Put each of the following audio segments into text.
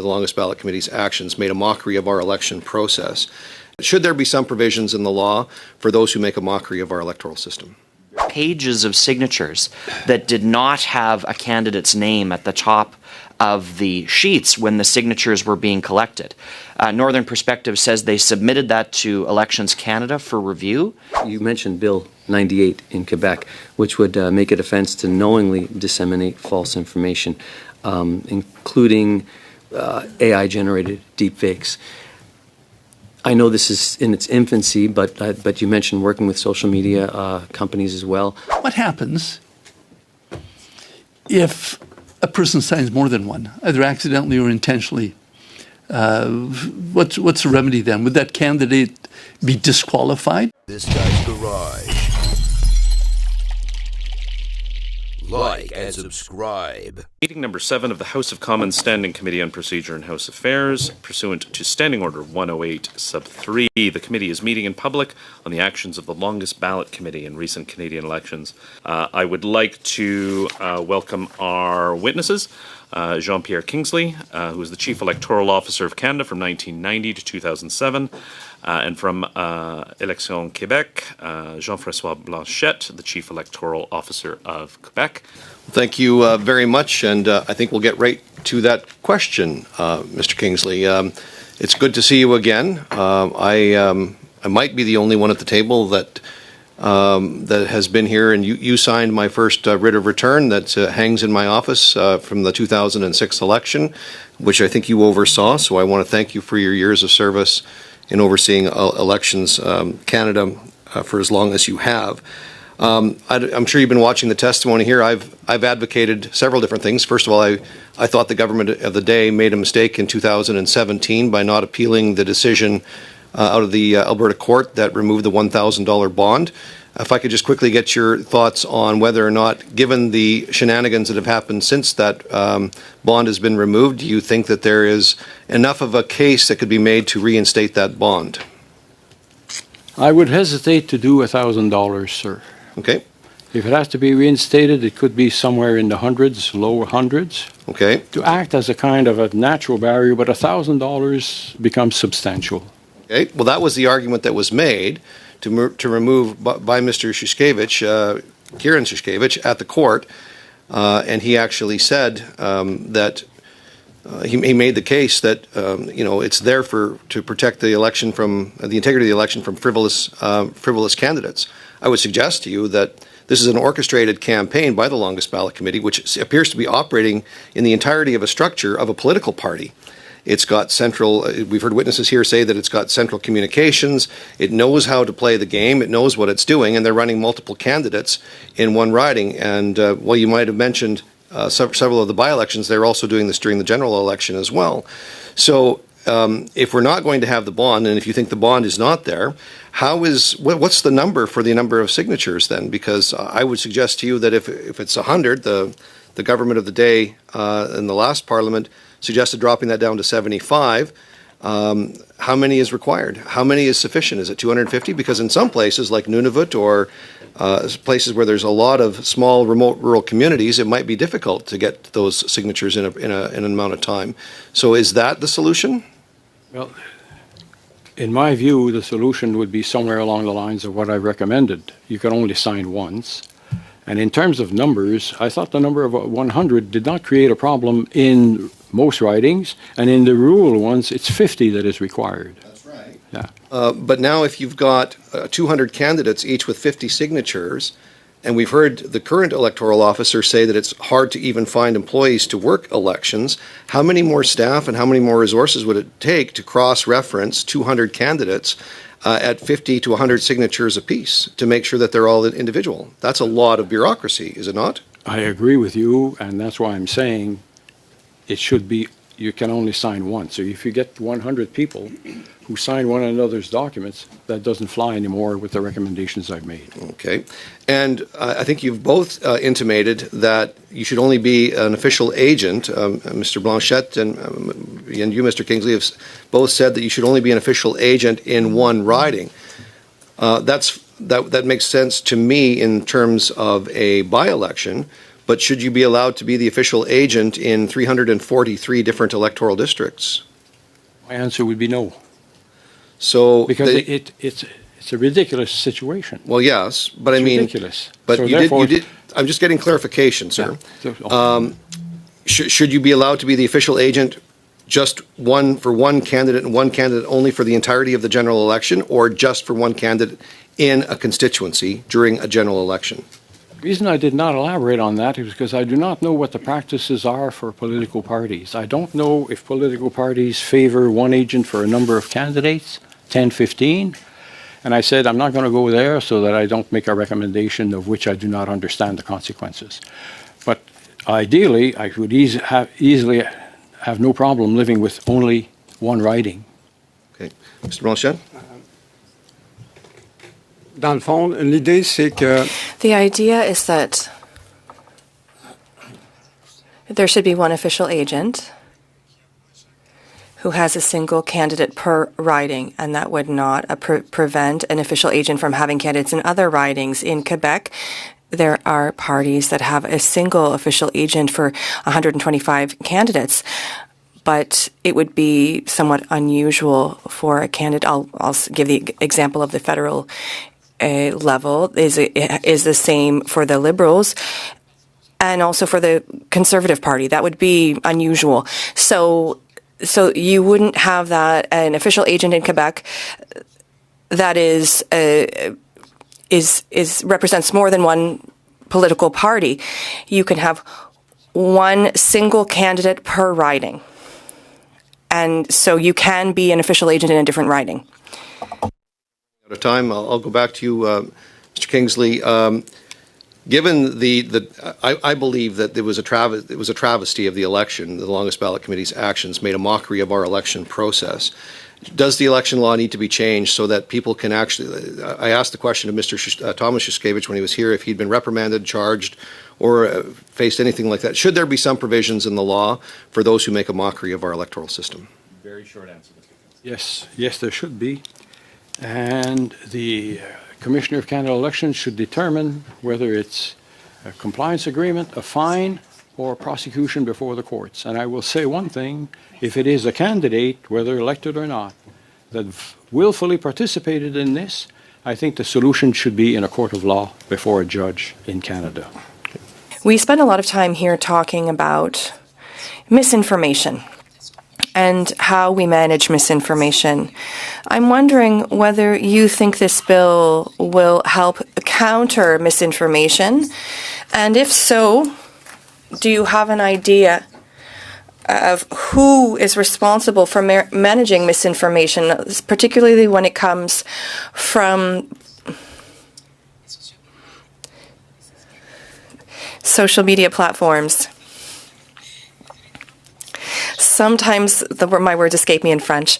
The longest ballot committee's actions made a mockery of our election process. Should there be some provisions in the law for those who make a mockery of our electoral system? Pages of signatures that did not have a candidate's name at the top of the sheets when the signatures were being collected. Northern Perspective says they submitted that to Elections Canada for review. You mentioned Bill 98 in Quebec, which would make it offense to knowingly disseminate false information, including AI-generated deepfakes. I know this is in its infancy, but you mentioned working with social media companies as well. What happens if a person signs more than one, either accidentally or intentionally? What's the remedy then? Would that candidate be disqualified? This guy's garage. Like and subscribe. Meeting number 7 of the House of Commons Standing Committee on Procedure and House Affairs. Pursuant to Standing Order 108 sub 3, the committee is meeting in public on the actions of the longest ballot committee in recent Canadian elections. I would like to welcome our witnesses. Jean-Pierre Kingsley, who was the Chief Electoral Officer of Canada from 1990 to 2007, and from Electoral Quebec, Jean-François Blanchette, the Chief Electoral Officer of Quebec. Thank you very much, and I think we'll get right to that question, Mr. Kingsley. It's good to see you again. I might be the only one at the table that has been here, and you signed my first writ of return that hangs in my office from the 2006 election, which I think you oversaw. So I want to thank you for your years of service in overseeing elections Canada for as long as you have. I'm sure you've been watching the testimony here. I've advocated several different things. First of all, I thought the government of the day made a mistake in 2017 by not appealing the decision out of the Alberta court that removed the $1,000 bond. If I could just quickly get your thoughts on whether or not, given the shenanigans that have happened since that bond has been removed, do you think that there is enough of a case that could be made to reinstate that bond? I would hesitate to do $1,000, sir. Okay. If it has to be reinstated, it could be somewhere in the hundreds, lower hundreds. Okay. To act as a kind of a natural barrier, but $1,000 becomes substantial. Okay. Well, that was the argument that was made to remove by Mr. Szuchewycz, Kieran Szuchewycz, at the court, and he actually said that he made the case that it's there to protect the election from the integrity of the election from frivolous candidates. I would suggest to you that this is an orchestrated campaign by the longest ballot committee, which appears to be operating in the entirety of a structure of a political party. It's got central, we've heard witnesses here say that it's got central communications. It knows how to play the game. It knows what it's doing, and they're running multiple candidates in one riding. And while you might have mentioned several of the by-elections, they're also doing this during the general election as well. So if we're not going to have the bond, and if you think the bond is not there, what's the number for the number of signatures then? Because I would suggest to you that if it's 100, the government of the day in the last parliament suggested dropping that down to 75. How many is required? How many is sufficient? Is it 250? Because in some places like Nunavut or places where there's a lot of small, remote, rural communities, it might be difficult to get those signatures in an amount of time. So is that the solution? Well, in my view, the solution would be somewhere along the lines of what I recommended. You can only sign once. And in terms of numbers, I thought the number of 100 did not create a problem in most ridings, and in the rural ones, it's 50 that is required. That's right. Yeah. But now if you've got 200 candidates, each with 50 signatures, and we've heard the current electoral officer say that it's hard to even find employees to work elections, how many more staff and how many more resources would it take to cross-reference 200 candidates at 50 to 100 signatures apiece to make sure that they're all individual? That's a lot of bureaucracy, is it not? I agree with you, and that's why I'm saying it should be, you can only sign once. So if you get 100 people who sign one another's documents, that doesn't fly anymore with the recommendations I've made. Okay. And I think you've both intimated that you should only be an official agent. Mr. Blanchette and you, Mr. Kingsley, have both said that you should only be an official agent in one riding. That makes sense to me in terms of a by-election. but should you be allowed to be the official agent in 343 different electoral districts? My answer would be no, So because it's a ridiculous situation. well, yes, but I It's mean, ridiculous. but So you therefore- did. I'm just getting clarification, sir. So- Should you be allowed to be the official agent just one for one candidate and one candidate only for the entirety of the general election, or just for one candidate in a constituency during a general election? The reason I did not elaborate on that is because I do not know what the practices are for political parties. I don't know if political parties favor one agent for a number of candidates, 10, 15. And I said, I'm not going to go there so that I don't make a recommendation of which I do not understand the consequences. But ideally, I would easily have no problem living with only one riding. Okay, Mr. Blanchet? Dans le fond, l'idée, c'est que The idea is that there should be one official agent who has a single candidate per riding, and that would not prevent an official agent from having candidates in other ridings. In Quebec, there are parties that have a single official agent for 125 candidates, but it would be somewhat unusual for a candidate. I'll give the example of the federal level is the same for the Liberals and also for the Conservative Party. That would be unusual. So you wouldn't have that an official agent in Quebec that is represents more than one political party. You can have one single candidate per riding, and so you can be an official agent in a different riding. Out of time, I'll go back to you, Mr. Kingsley. Given I believe that it was a travesty of the election. The longest ballot committee's actions made a mockery of our election process. Does the election law need to be changed so that people can actually? I asked the question of Mr. Tomas Szuchewycz when he was here if he'd been reprimanded, charged, or faced anything like that. Should there be some provisions in the law for those who make a mockery of our electoral system? Very short answer, Mr. Yes, there should be. And the Commissioner of Canada Elections should determine whether it's a compliance agreement, a fine, or prosecution before the courts. And I will say one thing, if it is a candidate, whether elected or not, that willfully participated in this, I think the solution should be in a court of law before a judge in Canada. We spend a lot of time here talking about misinformation and how we manage misinformation. I'm wondering whether you think this bill will help counter misinformation, and if so, do you have an idea of who is responsible for managing misinformation, particularly when it comes from social media platforms? Sometimes my words escape me in French,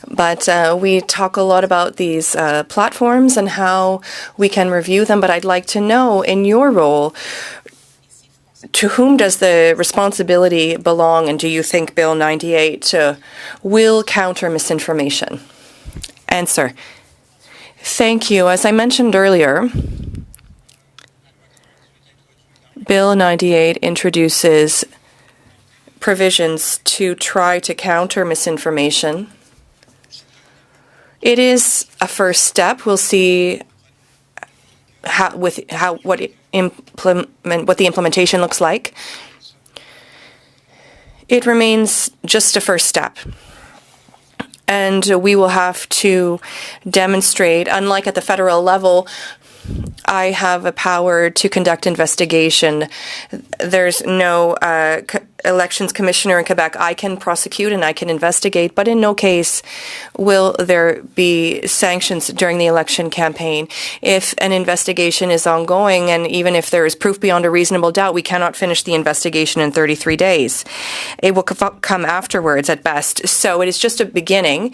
but we talk a lot about these platforms and how we can review them, but I'd like to know, in your role, to whom does the responsibility belong, and do you think Bill 98 will counter misinformation? Answer. Thank you. As I mentioned earlier, Bill 98 introduces provisions to try to counter misinformation. It is a first step. We'll see what the implementation looks like. It remains just a first step. And we will have to demonstrate, unlike at the federal level, I have a power to conduct investigation. There's no elections commissioner in Quebec. I can prosecute and I can investigate, but in no case will there be sanctions during the election campaign. If an investigation is ongoing, and even if there is proof beyond a reasonable doubt, we cannot finish the investigation in 33 days. It will come afterwards at best. So it is just a beginning,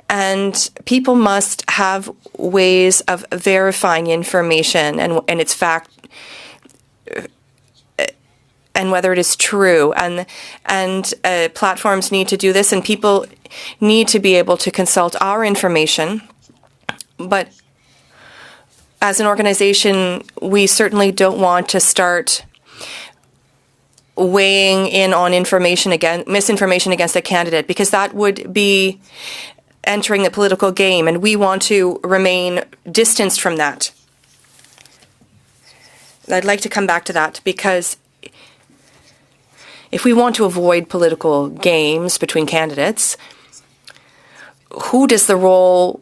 and people must have ways of verifying information and its fact and whether it is true, and platforms need to do this, and people need to be able to consult our information. But as an organization, we certainly don't want to start weighing in on misinformation against a candidate, because that would be entering the political game, and we want to remain distanced from that. I'd like to come back to that, because if we want to avoid political games between candidates, who does the role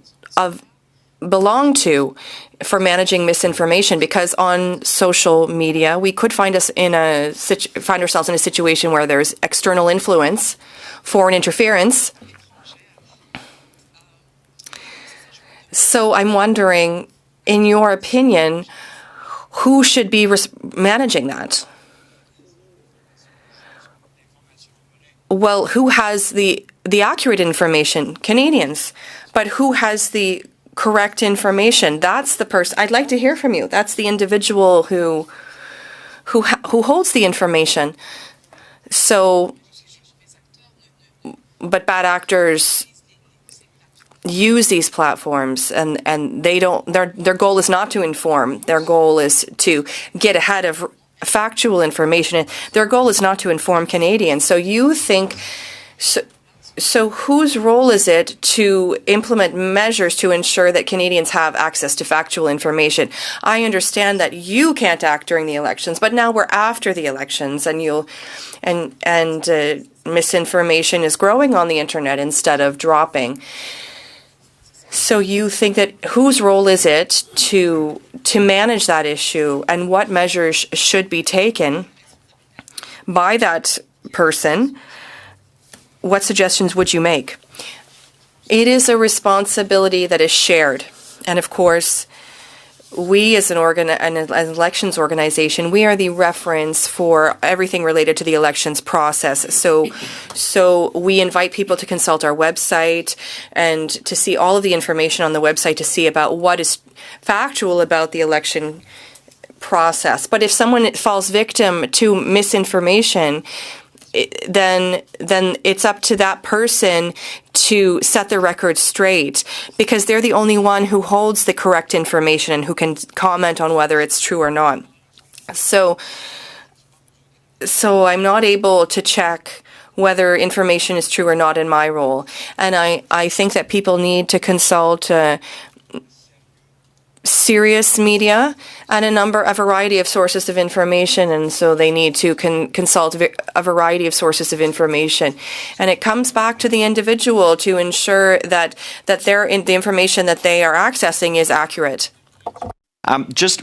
belong to for managing misinformation? Because on social media, we could find ourselves in a situation where there's external influence, foreign interference. So I'm wondering, in your opinion, who should be managing that? Well, who has the accurate information? Canadians. But who has the correct information? That's the person. I'd like to hear from you. That's the individual who holds the information. So, but bad actors use these platforms, and they don't. Their goal is not to inform. Their goal is to get ahead of factual information. Their goal is not to inform Canadians. So you think, so whose role is it to implement measures to ensure that Canadians have access to factual information? I understand that you can't act during the elections, but now we're after the elections, and misinformation is growing on the internet instead of dropping. So you think that whose role is it to manage that issue, and what measures should be taken by that person? What suggestions would you make? It is a responsibility that is shared. And of course, we as an elections organization, we are the reference for everything related to the elections process. So we invite people to consult our website and to see all of the information on the website, to see about what is factual about the election process. But if someone falls victim to misinformation, then it's up to that person to set the record straight, because they're the only one who holds the correct information and who can comment on whether it's true or not. So I'm not able to check whether information is true or not in my role. And I think that people need to consult serious media and a variety of sources of information, and so they need to consult a variety of sources of information. And it comes back to the individual to ensure that the information that they are accessing is accurate.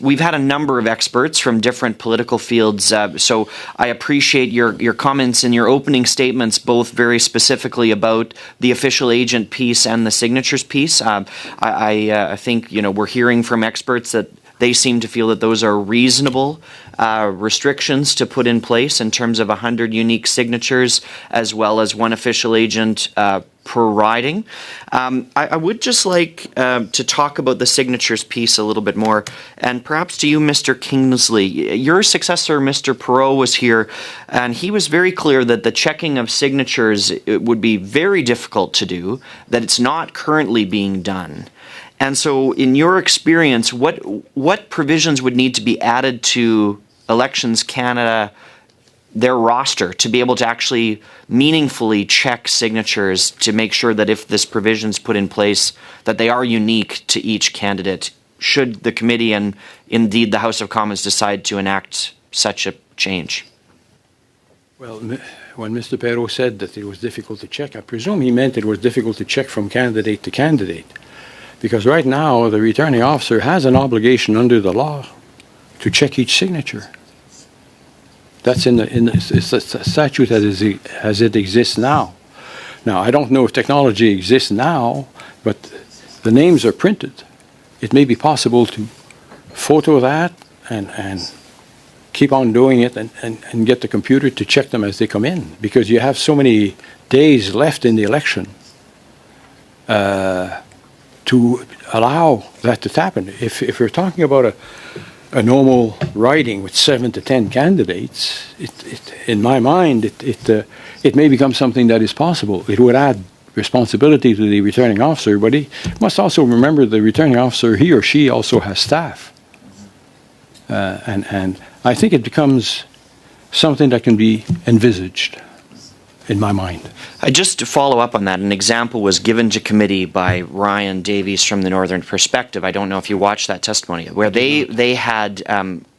We've had a number of experts from different political fields, so I appreciate your comments and your opening statements, both very specifically about the official agent piece and the signatures piece. I think we're hearing from experts that they seem to feel that those are reasonable restrictions to put in place in terms of 100 unique signatures, as well as one official agent per riding. I would just like to talk about the signatures piece a little bit more, and perhaps to you, Mr. Kingsley. Your successor, Mr. Perot, was here, and he was very clear that the checking of signatures would be very difficult to do, that it's not currently being done. And so, in your experience, what provisions would need to be added to Elections Canada, their roster, to be able to actually meaningfully check signatures to make sure that if this provision is put in place, that they are unique to each candidate, should the committee and indeed the House of Commons decide to enact such a change? Well, when Mr. Perot said that it was difficult to check, I presume he meant it was difficult to check from candidate to candidate. Because right now, the returning officer has an obligation under the law to check each signature. That's in the statute as it exists now. Now, I don't know if technology exists now, but the names are printed. It may be possible to photo that and keep on doing it and get the computer to check them as they come in, because you have so many days left in the election to allow that to happen. If we're talking about a normal riding with 7 to 10 candidates, in my mind, it may become something that is possible. It would add responsibility to the returning officer, but he must also remember the returning officer, he or she also has staff. And I think it becomes something that can be envisaged in my mind. Just to follow up on that, an example was given to committee by Ryan Davies from the Northern Perspective. I don't know if you watched that testimony, where they had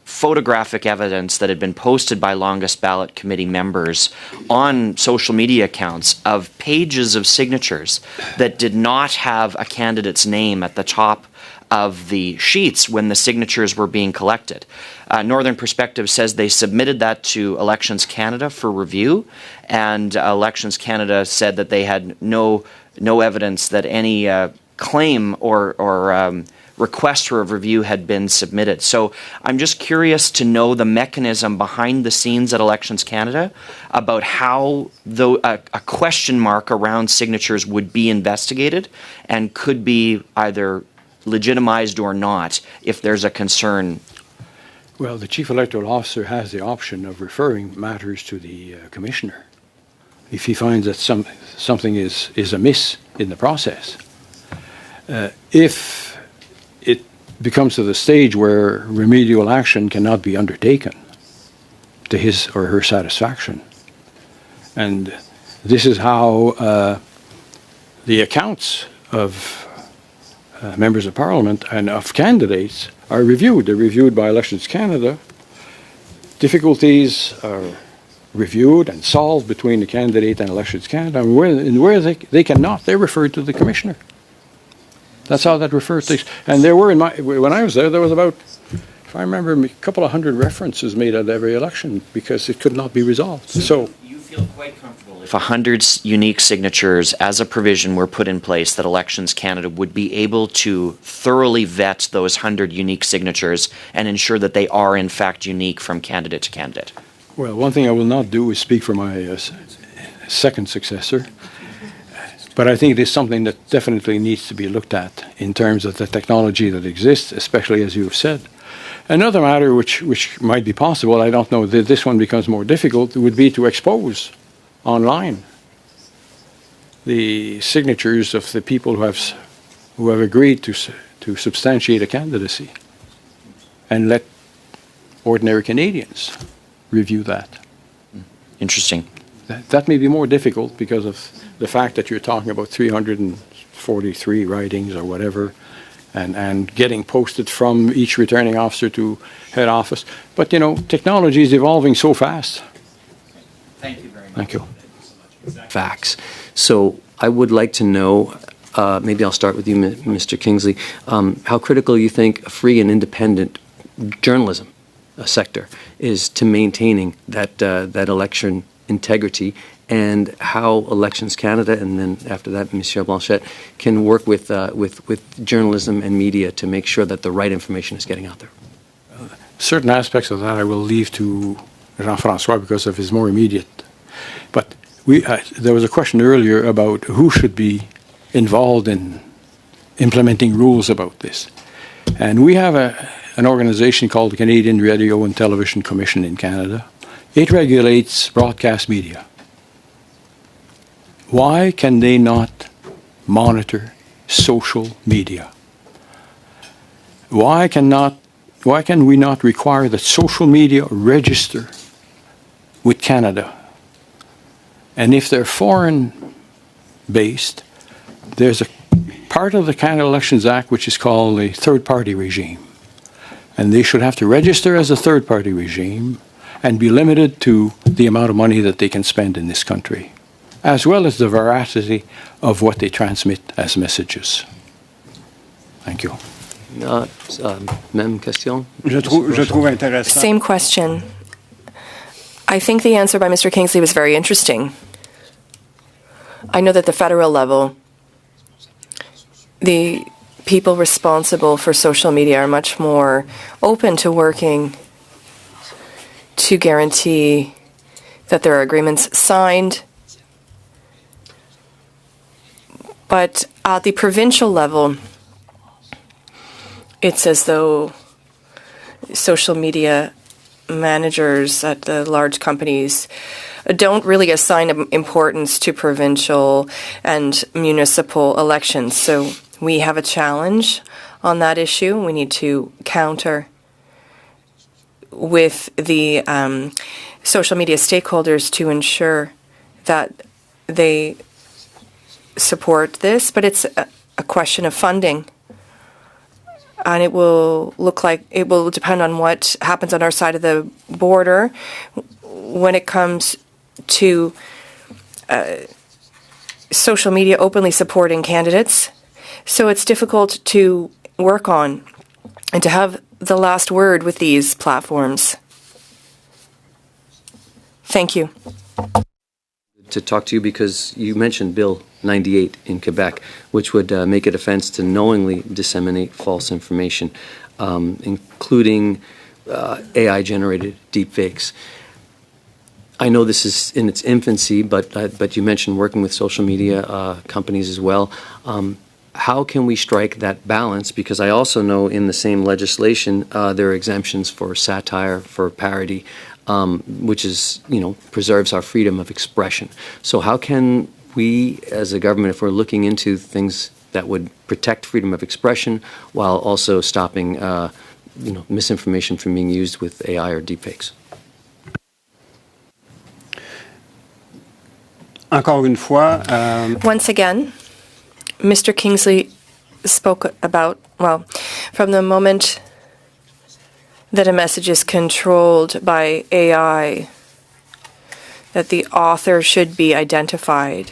photographic evidence that had been posted by longest ballot committee members on social media accounts of pages of signatures that did not have a candidate's name at the top of the sheets when the signatures were being collected. Northern Perspective says they submitted that to Elections Canada for review, and Elections Canada said that they had no evidence that any claim or request for a review had been submitted. So I'm just curious to know the mechanism behind the scenes at Elections Canada about how a question mark around signatures would be investigated and could be either legitimized or not if there's a concern. Well, the Chief Electoral Officer has the option of referring matters to the Commissioner if he finds that something is amiss in the process. If it becomes to the stage where remedial action cannot be undertaken to his or her satisfaction, and this is how the accounts of members of Parliament and of candidates are reviewed. They're reviewed by Elections Canada. Difficulties are reviewed and solved between the candidate and Elections Canada, and where they cannot, they're referred to the Commissioner. That's how that refers to. And there were, when I was there was about, if I remember, a couple of hundred references made at every election because it could not be resolved. So you feel quite comfortable if 100 unique signatures as a provision were put in place that Elections Canada would be able to thoroughly vet those 100 unique signatures and ensure that they are in fact unique from candidate to candidate? Well, one thing I will not do is speak for my second successor. But I think it is something that definitely needs to be looked at in terms of the technology that exists, especially as you have said. Another matter which might be possible, I don't know that this one becomes more difficult, would be to expose online the signatures of the people who have agreed to substantiate a candidacy and let ordinary Canadians review that. Interesting. That may be more difficult because of the fact that you're talking about 343 writings or whatever, and getting posted from each returning officer to head office. But, you know, technology is evolving so fast. Thank you very much. Thank you. Facts. So I would like to know, maybe I'll start with you, Mr. Kingsley, how critical you think a free and independent journalism sector is to maintaining that election integrity, and how Elections Canada, and then after that, Monsieur Blanchette, can work with journalism and media to make sure that the right information is getting out there. Certain aspects of that I will leave to Jean-François because of his more immediate. But there was a question earlier about who should be involved in implementing rules about this. And we have an organization called the Canadian Radio and Television Commission in Canada. It regulates broadcast media. Why can they not monitor social media? Why can we not require that social media register with Canada? And if they're foreign-based, there's a part of the Canada Elections Act which is called a third-party regime. And they should have to register as a third-party regime and be limited to the amount of money that they can spend in this country, as well as the veracity of what they transmit as messages. Thank you. Même question? Je trouve intéressant. Same question. I think the answer by Mr. Kingsley was very interesting. I know that the federal level, the people responsible for social media are much more open to working to guarantee that there are agreements signed. But at the provincial level, it's as though social media managers at the large companies don't really assign importance to provincial and municipal elections. So we have a challenge on that issue. We need to counter with the social media stakeholders to ensure that they support this, but it's a question of funding. And it will depend on what happens on our side of the border when it comes to social media openly supporting candidates. So it's difficult to work on and to have the last word with these platforms. Thank you. To talk to you because you mentioned Bill 98 in Quebec, which would make it offense to knowingly disseminate false information, including AI-generated deepfakes. I know this is in its infancy, but you mentioned working with social media companies as well. How can we strike that balance? Because I also know in the same legislation there are exemptions for satire, for parody, which is, preserves our freedom of expression. So how can we, as a government, if we're looking into things that would protect freedom of expression while also stopping, misinformation from being used with AI or deepfakes? Encore une fois, Once again, Mr. Kingsley spoke about, from the moment that a message is controlled by AI, that the author should be identified.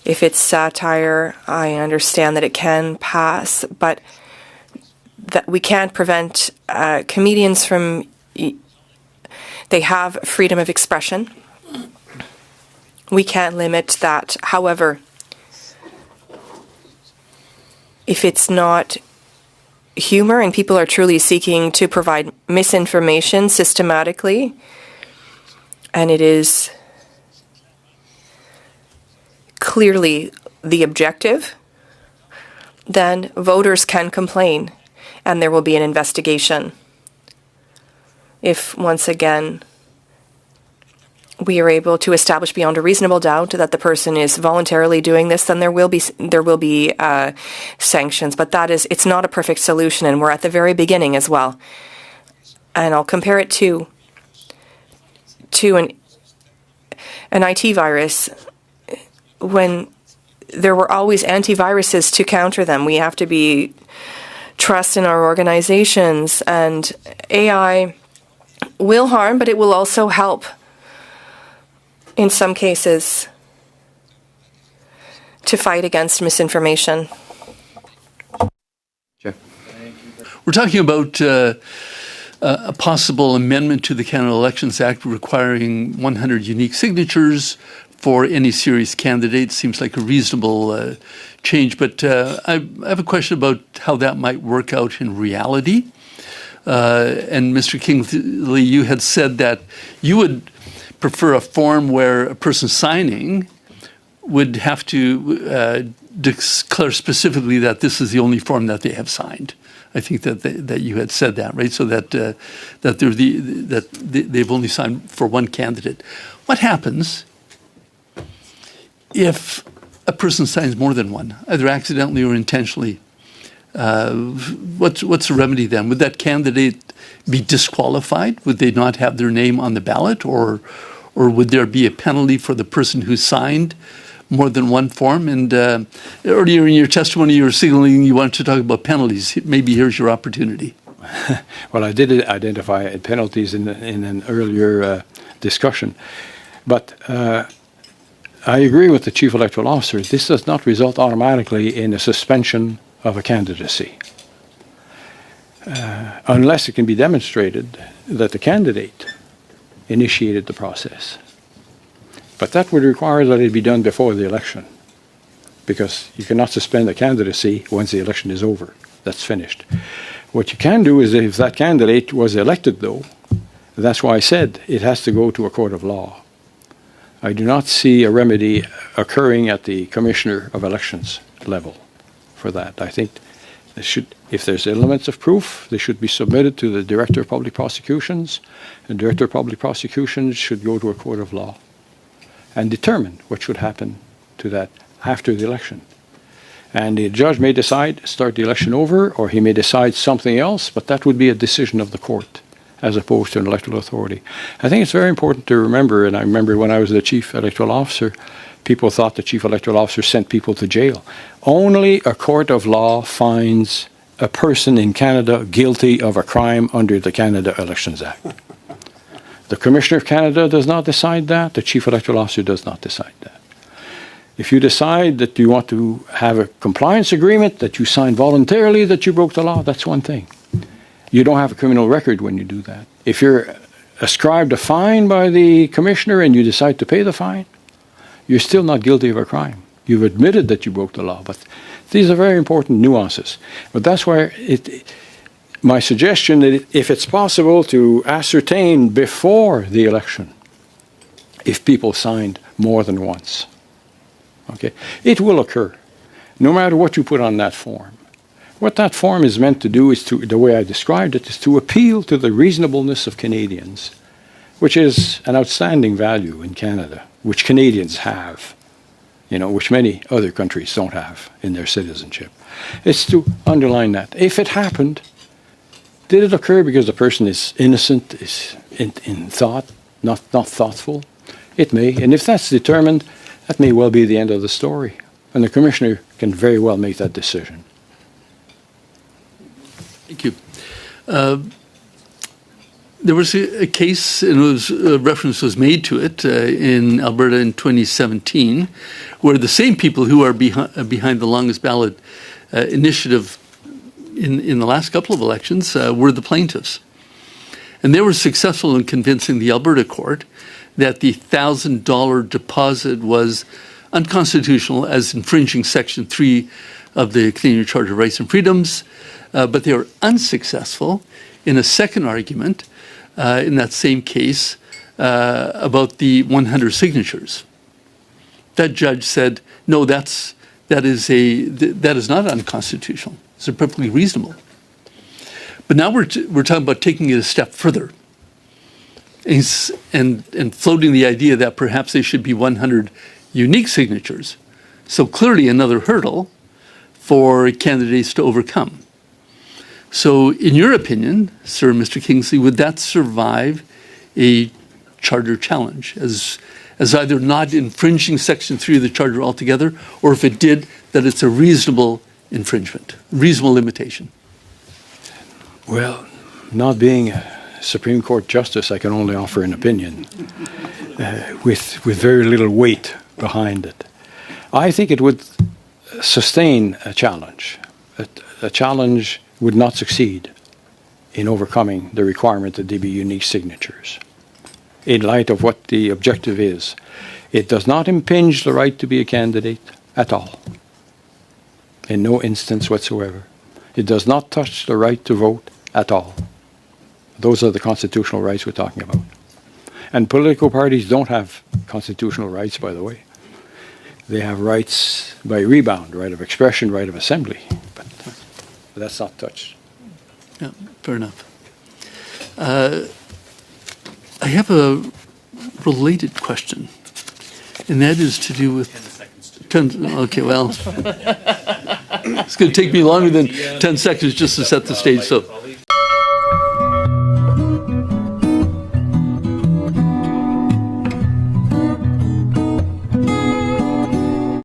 If it's satire, I understand that it can pass, but that we can't prevent comedians from, they have freedom of expression. We can't limit that. However, if it's not humor and people are truly seeking to provide misinformation systematically, and it is clearly the objective, then voters can complain and there will be an investigation. If, once again, we are able to establish beyond a reasonable doubt that the person is voluntarily doing this, then there will be sanctions. But it's not a perfect solution, and we're at the very beginning as well. And I'll compare it to an IT virus. When there were always antiviruses to counter them, we have to be trust in our organizations, and AI will harm, but it will also help in some cases to fight against misinformation. Sure. We're talking about a possible amendment to the Canada Elections Act requiring 100 unique signatures for any serious candidate. Seems like a reasonable change, but I have a question about how that might work out in reality. And Mr. Kingsley, you had said that you would prefer a form where a person signing would have to declare specifically that this is the only form that they have signed. I think that you had said that, right? So that they've only signed for one candidate. What happens if a person signs more than one, either accidentally or intentionally? What's the remedy then? Would that candidate be disqualified? Would they not have their name on the ballot, or would there be a penalty for the person who signed more than one form? And earlier in your testimony, you were signaling you wanted to talk about penalties. Maybe here's your opportunity. Well, I did identify penalties in an earlier discussion, but I agree with the Chief Electoral Officer. This does not result automatically in a suspension of a candidacy, unless it can be demonstrated that the candidate initiated the process. But that would require that it be done before the election, because you cannot suspend a candidacy once the election is over. That's finished. What you can do is, if that candidate was elected, though, that's why I said it has to go to a court of law. I do not see a remedy occurring at the Commissioner of Elections level for that. I think if there's elements of proof, they should be submitted to the Director of Public Prosecutions, and the Director of Public Prosecutions should go to a court of law and determine what should happen to that after the election. And the judge may decide to start the election over, or he may decide something else, but that would be a decision of the court. as opposed to an electoral authority. I think it's very important to remember, and I remember when I was the chief electoral officer, people thought the chief electoral officer sent people to jail. Only a court of law finds a person in Canada guilty of a crime under the Canada Elections Act. The Commissioner of Canada does not decide that. The chief electoral officer does not decide that. If you decide that you want to have a compliance agreement, that you sign voluntarily that you broke the law, that's one thing. You don't have a criminal record when you do that. If you're ascribed a fine by the commissioner and you decide to pay the fine, you're still not guilty of a crime. You've admitted that you broke the law. But these are very important nuances. But that's why my suggestion that if it's possible to ascertain before the election if people signed more than once, okay, it will occur, no matter what you put on that form. What that form is meant to do is to, the way I described it, is to appeal to the reasonableness of Canadians, which is an outstanding value in Canada, which Canadians have, which many other countries don't have in their citizenship. It's to underline that. If it happened, did it occur because the person is innocent, is in thought, not thoughtful? It may, and if that's determined, that may well be the end of the story. And the Commissioner can very well make that decision. Thank you. There was a case, and reference was made to it in Alberta in 2017, where the same people who are behind the longest ballot initiative in the last couple of elections were the plaintiffs. And they were successful in convincing the Alberta court that the $1,000 deposit was unconstitutional as infringing Section 3 of the Canadian Charter of Rights and Freedoms, but they were unsuccessful in a second argument in that same case about the 100 signatures. That judge said, no, that is not unconstitutional. It's perfectly reasonable. But now we're talking about taking it a step further and floating the idea that perhaps they should be 100 unique signatures. So clearly another hurdle for candidates to overcome. So in your opinion, Sir Mr. Kingsley, would that survive a charter challenge as either not infringing Section 3 of the Charter altogether, or if it did, that it's a reasonable infringement, reasonable limitation? Well, not being a Supreme Court justice, I can only offer an opinion with very little weight behind it. I think it would sustain a challenge. A challenge would not succeed in overcoming the requirement that they be unique signatures. In light of what the objective is, it does not impinge the right to be a candidate at all, in no instance whatsoever. It does not touch the right to vote at all. Those are the constitutional rights we're talking about. And political parties don't have constitutional rights, by the way. They have rights by rebound, right of expression, right of assembly. But that's not touched. Yeah, fair enough. I have a related question, and that is to do with 10 seconds. Okay, well, it's going to take me longer than 10 seconds just to set the stage. So